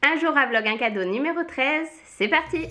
Un jour à vlog, un cadeau numéro 13, c'est parti!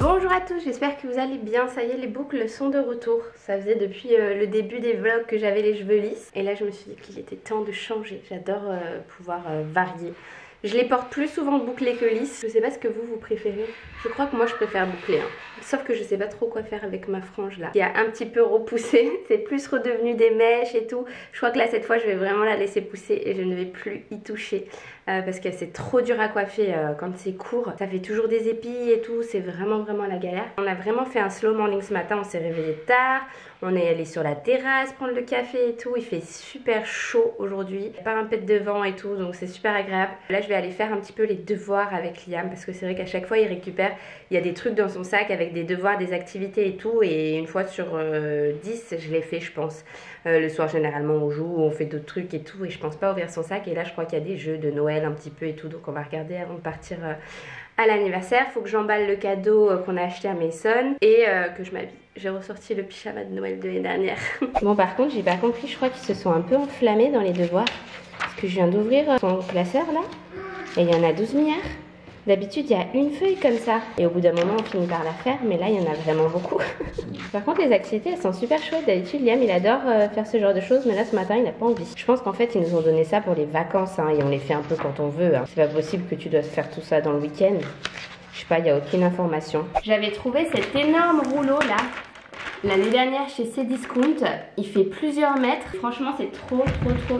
Bonjour à tous, j'espère que vous allez bien. Ça y est, les boucles sont de retour. Ça faisait depuis le début des vlogs que j'avais les cheveux lisses. Et là je me suis dit qu'il était temps de changer. J'adore pouvoir varier. Je les porte plus souvent bouclés que lisses. Je sais pas ce que vous préférez. Je crois que moi je préfère boucler. Sauf que je sais pas trop quoi faire avec ma frange là. Il y a un petit peu repoussé. C'est plus redevenu des mèches et tout. Je crois que là cette fois je vais vraiment la laisser pousser et je ne vais plus y toucher. Parce que c'est trop dur à coiffer quand c'est court. Ça fait toujours des épis et tout. C'est vraiment la galère. On a vraiment fait un slow morning ce matin. On s'est réveillé tard. On est allé sur la terrasse prendre le café et tout. Il fait super chaud aujourd'hui. Pas un pet de vent et tout. Donc c'est super agréable. Là je vais aller faire un petit peu les devoirs avec Liam. Parce que c'est vrai qu'à chaque fois il récupère. Il y a des trucs dans son sac avec des devoirs, des activités et tout. Et une fois sur 10 je l'ai fait je pense. Le soir généralement on joue, on fait d'autres trucs et tout. Et je pense pas ouvrir son sac. Et là je crois qu'il y a des jeux de Noël un petit peu et tout. Donc on va regarder avant de partir à l'anniversaire. Faut que j'emballe le cadeau qu'on a acheté à Mason. Et que je m'habille. J'ai ressorti le pyjama de Noël de l'année dernière. Bon par contre j'ai pas compris. Je crois qu'ils se sont un peu enflammés dans les devoirs. Parce que je viens d'ouvrir son classeur là. Et il y en a 12 milliards. D'habitude il y a une feuille comme ça. Et au bout d'un moment on finit par la faire. Mais là il y en a vraiment beaucoup. Par contre les activités elles sont super chouettes. D'habitude Liam il adore faire ce genre de choses. Mais là ce matin il n'a pas envie. Je pense qu'en fait ils nous ont donné ça pour les vacances et on les fait un peu quand on veut. C'est pas possible que tu dois faire tout ça dans le week-end. Je sais pas, il n'y a aucune information. J'avais trouvé cet énorme rouleau là l'année dernière chez Cdiscount. Il fait plusieurs mètres. Franchement c'est trop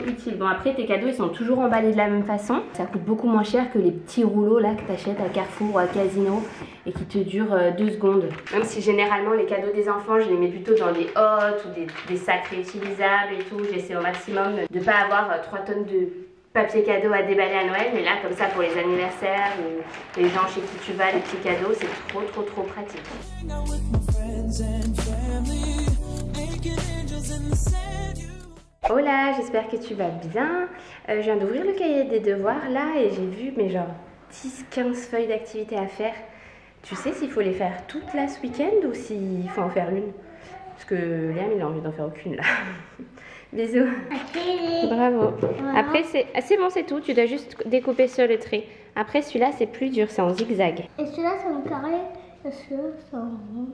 utile. Bon après tes cadeaux ils sont toujours emballés de la même façon. Ça coûte beaucoup moins cher que les petits rouleaux là que t'achètes à Carrefour ou à Casino et qui te durent 2 secondes. Même si généralement les cadeaux des enfants je les mets plutôt dans des hottes ou des sacs réutilisables et tout. J'essaie au maximum de ne pas avoir 3 tonnes de papier cadeau à déballer à Noël, mais là comme ça pour les anniversaires ou les gens chez qui tu vas, les petits cadeaux, c'est trop pratique. Hola, j'espère que tu vas bien. Je viens d'ouvrir le cahier des devoirs là et j'ai vu mais genre 10-15 feuilles d'activités à faire. Tu sais s'il faut les faire toutes là ce week-end ou s'il faut en faire une? Parce que Liam il a envie d'en faire aucune là. Bisous. Bravo. Après c'est bon, c'est tout. Tu dois juste découper sur le trait. Après celui-là c'est plus dur, c'est en zigzag. Et celui-là c'est en carré. Et celui-là c'est en rond.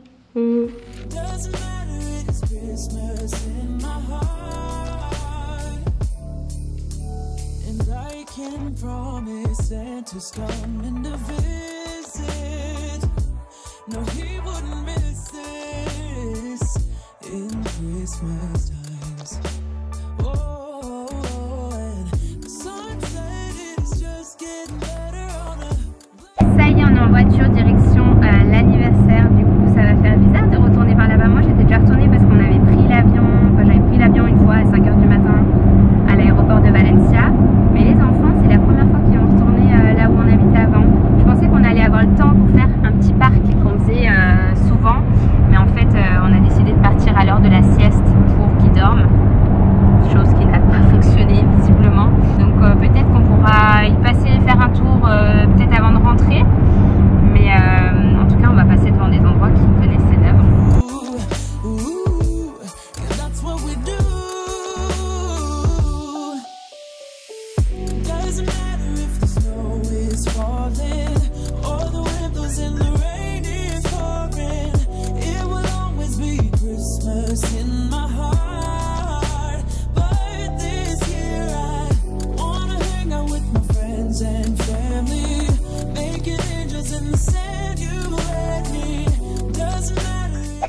Ça y est, on est en voiture direction l'anniversaire. Du coup ça va faire bizarre de retourner par là-bas. Moi j'étais déjà retournée parce qu'on avait pris l'avion. Enfin j'avais pris l'avion une fois à 5 h du matin à l'aéroport de Valencia. Mais les enfants c'est la première fois qu'ils vont retourner là où on habitait avant. Je pensais qu'on allait avoir le temps pour faire un petit parc qu'on faisait souvent. Mais en fait on a décidé de partir à l'heure de la sieste pour qu'ils dorment. Chose qui n'a pas fonctionné visiblement. Donc peut-être qu'on pourra y passer, faire un tour peut-être avant de rentrer. Mais en tout cas on va passer devant des endroits qui connaissaient d'avant.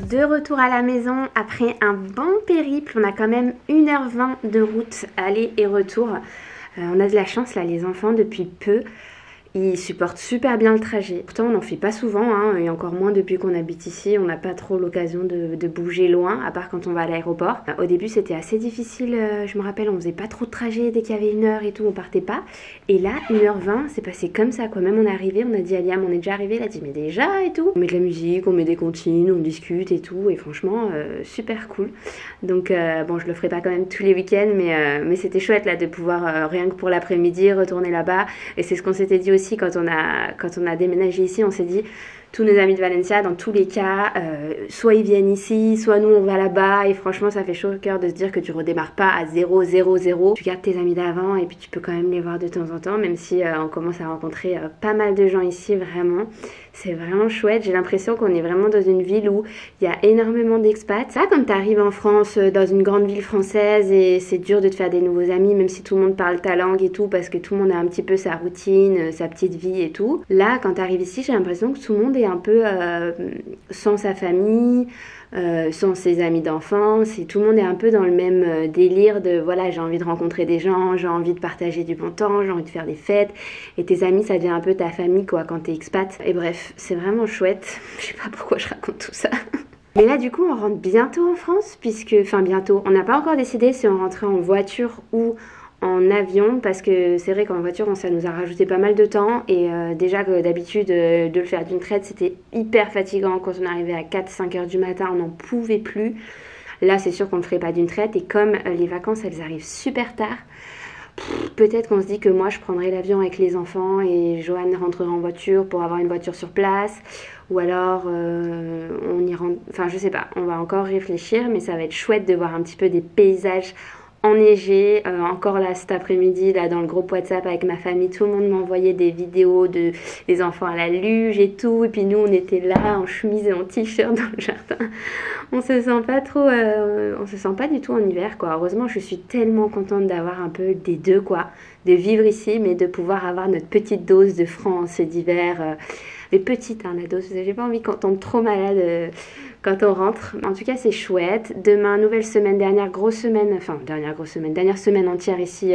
De retour à la maison après un bon périple, on a quand même 1h20 de route aller et retour. On a de la chance là les enfants depuis peu. Il supporte super bien le trajet. Pourtant on n'en fait pas souvent, hein, et encore moins depuis qu'on habite ici. On n'a pas trop l'occasion de bouger loin, à part quand on va à l'aéroport. Au début c'était assez difficile, je me rappelle, on faisait pas trop de trajet. Dès qu'il y avait 1 heure et tout, on partait pas. Et là, 1h20, c'est passé comme ça quoi. Même on est arrivé, on a dit à Liam, on est déjà arrivé. Elle a dit mais déjà et tout. On met de la musique, on met des comptines, on discute et tout. Et franchement, super cool. Donc bon, je le ferai pas quand même tous les week-ends, mais c'était chouette là de pouvoir, rien que pour l'après-midi, retourner là-bas. Et c'est ce qu'on s'était dit aussi quand on a déménagé ici, on s'est dit tous nos amis de Valencia, dans tous les cas, soit ils viennent ici, soit nous on va là-bas, et franchement ça fait chaud au cœur de se dire que tu redémarres pas à 0, 0, 0. Tu gardes tes amis d'avant et puis tu peux quand même les voir de temps en temps, même si on commence à rencontrer pas mal de gens ici, vraiment. C'est vraiment chouette, j'ai l'impression qu'on est vraiment dans une ville où il y a énormément d'expats. Ça, comme tu arrives en France, dans une grande ville française, et c'est dur de te faire des nouveaux amis, même si tout le monde parle ta langue et tout, parce que tout le monde a un petit peu sa routine, sa petite vie et tout. Là, quand tu arrives ici, j'ai l'impression que tout le monde est un peu sans sa famille, sans ses amis d'enfance, et tout le monde est un peu dans le même délire de voilà, j'ai envie de rencontrer des gens, j'ai envie de partager du bon temps, j'ai envie de faire des fêtes, et tes amis ça devient un peu ta famille quoi quand t'es expat. Et bref, c'est vraiment chouette. Je sais pas pourquoi je raconte tout ça. Mais là du coup on rentre bientôt en France, puisque, enfin bientôt, on n'a pas encore décidé si on rentrait en voiture ou en avion, parce que c'est vrai qu'en voiture ça nous a rajouté pas mal de temps, et déjà que d'habitude de le faire d'une traite c'était hyper fatigant. Quand on arrivait à 4-5 heures du matin on n'en pouvait plus. Là c'est sûr qu'on ne le ferait pas d'une traite, et comme les vacances elles arrivent super tard, peut-être qu'on se dit que moi je prendrai l'avion avec les enfants et Johan rentrerait en voiture pour avoir une voiture sur place, ou alors on y rentre, enfin je sais pas, on va encore réfléchir, mais ça va être chouette de voir un petit peu des paysages enneigé. Encore là cet après-midi, là dans le groupe WhatsApp avec ma famille, tout le monde m'envoyait des vidéos de des enfants à la luge et tout, et puis nous on était là en chemise et en t-shirt dans le jardin. On se sent pas trop, on se sent pas du tout en hiver quoi. Heureusement je suis tellement contente d'avoir un peu des deux quoi, de vivre ici, mais de pouvoir avoir notre petite dose de France et d'hiver. Mais petite hein, la dose, j'ai pas envie qu'on tombe trop malade quand on rentre. En tout cas c'est chouette. Demain, nouvelle semaine, dernière semaine entière ici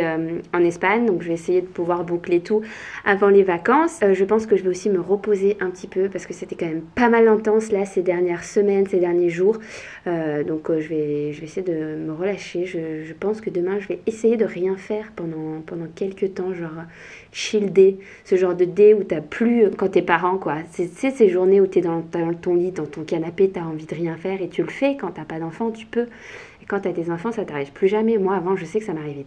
en Espagne, donc je vais essayer de pouvoir boucler tout avant les vacances. Je pense que je vais aussi me reposer un petit peu, parce que c'était quand même pas mal intense là ces dernières semaines, ces derniers jours, donc je vais essayer de me relâcher. Je pense que demain je vais essayer de rien faire pendant quelques temps, genre chill day, ce genre de day où t'as plus, quand t'es parent quoi, c'est ces journées où t'es dans ton lit, dans ton canapé, t'as envie de rien faire, et tu le fais. Quand t'as pas d'enfant tu peux, et quand t'as des enfants ça t'arrive plus jamais. Moi avant je sais que ça m'arrivait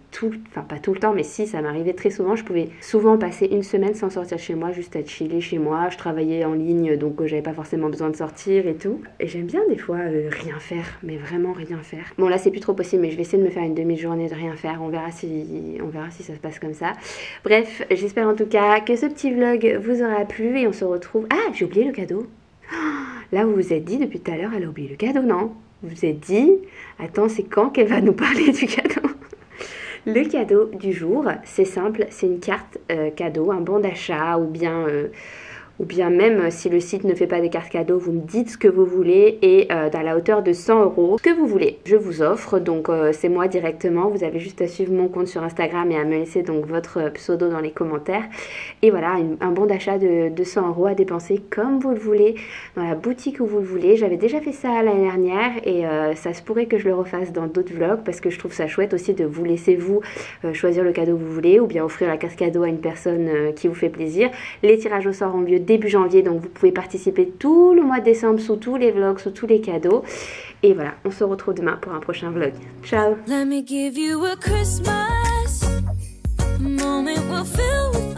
pas tout le temps, mais si, ça m'arrivait très souvent. Je pouvais souvent passer une semaine sans sortir de chez moi, juste à chiller chez moi. Je travaillais en ligne, donc j'avais pas forcément besoin de sortir et tout, et j'aime bien des fois rien faire, mais vraiment rien faire. Bon là c'est plus trop possible, mais je vais essayer de me faire une demi-journée de rien faire, on verra si ça se passe comme ça. Bref, j'espère en tout cas que ce petit vlog vous aura plu, et on se retrouve... Ah, j'ai oublié le cadeau. Là vous vous êtes dit depuis tout à l'heure, elle a oublié le cadeau, non? Vous vous êtes dit, attends, c'est quand qu'elle va nous parler du cadeau? Le cadeau du jour, c'est simple, c'est une carte cadeau, un bon d'achat, ou bien même si le site ne fait pas des cartes cadeaux, vous me dites ce que vous voulez, et à la hauteur de 100 €, ce que vous voulez. Je vous offre, donc c'est moi directement, vous avez juste à suivre mon compte sur Instagram et à me laisser donc votre pseudo dans les commentaires. Et voilà, un bon d'achat de 100 € à dépenser comme vous le voulez, dans la boutique où vous le voulez. J'avais déjà fait ça l'année dernière, et ça se pourrait que je le refasse dans d'autres vlogs, parce que je trouve ça chouette aussi de vous laisser vous choisir le cadeau que vous voulez, ou bien offrir la carte cadeau à une personne qui vous fait plaisir. Les tirages au sort ont lieu début janvier, donc vous pouvez participer tout le mois de décembre sous tous les vlogs, sous tous les cadeaux. Et voilà, on se retrouve demain pour un prochain vlog. Ciao! Let me give you a Christmas moment we'll fill with